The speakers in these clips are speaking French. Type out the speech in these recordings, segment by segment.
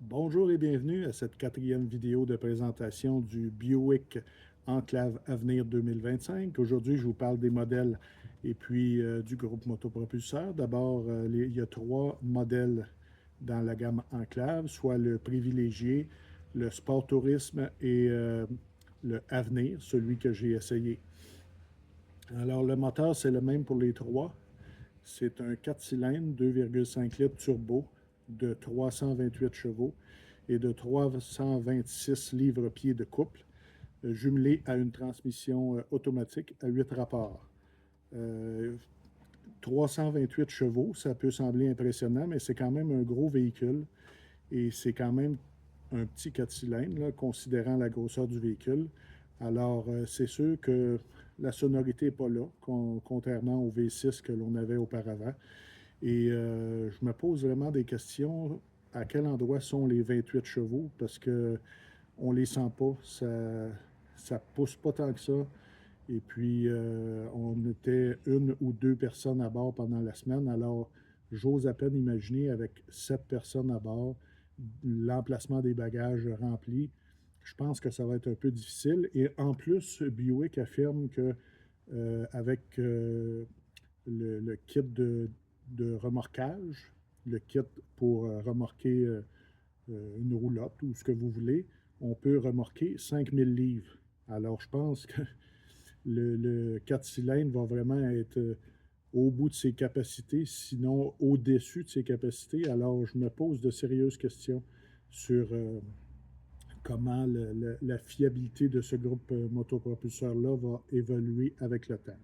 Bonjour et bienvenue à cette quatrième vidéo de présentation du Buick Enclave Avenir 2025. Aujourd'hui, je vous parle des modèles et puis du groupe motopropulseur. D'abord, il y a trois modèles dans la gamme Enclave, soit le privilégié, le Sport Tourisme et le Avenir, celui que j'ai essayé. Alors, le moteur, c'est le même pour les trois. C'est un 4 cylindres, 2,5 litres turbo de 328 chevaux et de 326 livres-pieds de couple, jumelé à une transmission automatique à 8 rapports. Euh, 328 chevaux, ça peut sembler impressionnant, mais c'est quand même un gros véhicule et c'est quand même un petit 4 cylindres, là, considérant la grosseur du véhicule. Alors, c'est sûr que la sonorité n'est pas là, contrairement au V6 que l'on avait auparavant. Et je me pose vraiment des questions. À quel endroit sont les 28 chevaux? Parce que on les sent pas. Ça pousse pas tant que ça. Et puis, on était une ou deux personnes à bord pendant la semaine. Alors, j'ose à peine imaginer avec 7 personnes à bord, l'emplacement des bagages remplis. Je pense que ça va être un peu difficile. Et en plus, Buick affirme que avec le kit de remorquage, le kit pour remorquer une roulotte ou ce que vous voulez, on peut remorquer 5000 livres. Alors, je pense que le 4 cylindres va vraiment être au bout de ses capacités, sinon au-dessus de ses capacités. Alors, je me pose de sérieuses questions sur comment la fiabilité de ce groupe motopropulseur-là va évoluer avec le temps.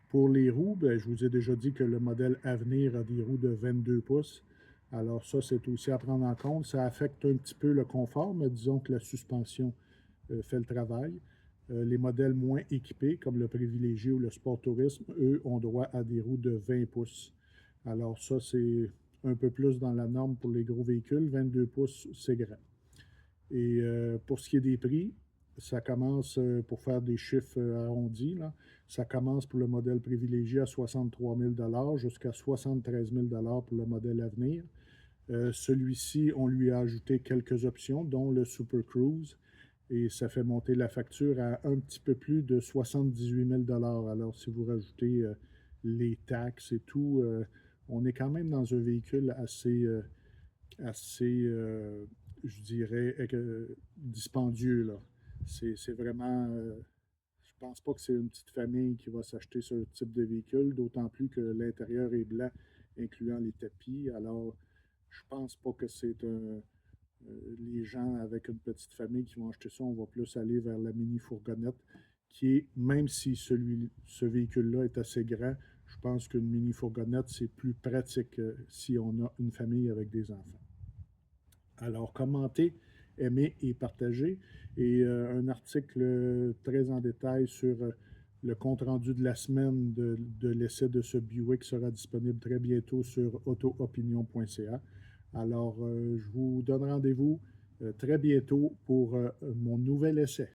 Pour les roues, ben, je vous ai déjà dit que le modèle Avenir a des roues de 22 pouces. Alors ça, c'est aussi à prendre en compte. Ça affecte un petit peu le confort, mais disons que la suspension fait le travail. Les modèles moins équipés, comme le privilégié ou le sport tourisme, eux, ont droit à des roues de 20 pouces. Alors ça, c'est un peu plus dans la norme pour les gros véhicules. 22 pouces, c'est grand. Et pour ce qui est des prix, ça commence, pour faire des chiffres arrondis, là, ça commence pour le modèle privilégié à 63 000 jusqu'à 73 000 pour le modèle à venir. Celui-ci, on lui a ajouté quelques options, dont le Super Cruise, et ça fait monter la facture à un petit peu plus de 78 000. Alors, si vous rajoutez les taxes et tout, on est quand même dans un véhicule assez, je dirais, dispendieux, là. C'est vraiment, je pense pas que c'est une petite famille qui va s'acheter ce type de véhicule, d'autant plus que l'intérieur est blanc, incluant les tapis. Alors, je pense pas que c'est les gens avec une petite famille qui vont acheter ça. On va plus aller vers la mini fourgonnette, qui est, même si ce véhicule-là est assez grand, je pense qu'une mini fourgonnette, c'est plus pratique si on a une famille avec des enfants. Alors, commentez, aimez et partagez. Et un article très en détail sur le compte-rendu de la semaine de l'essai de ce Buick sera disponible très bientôt sur autoopinion.ca. Alors, je vous donne rendez-vous très bientôt pour mon nouvel essai.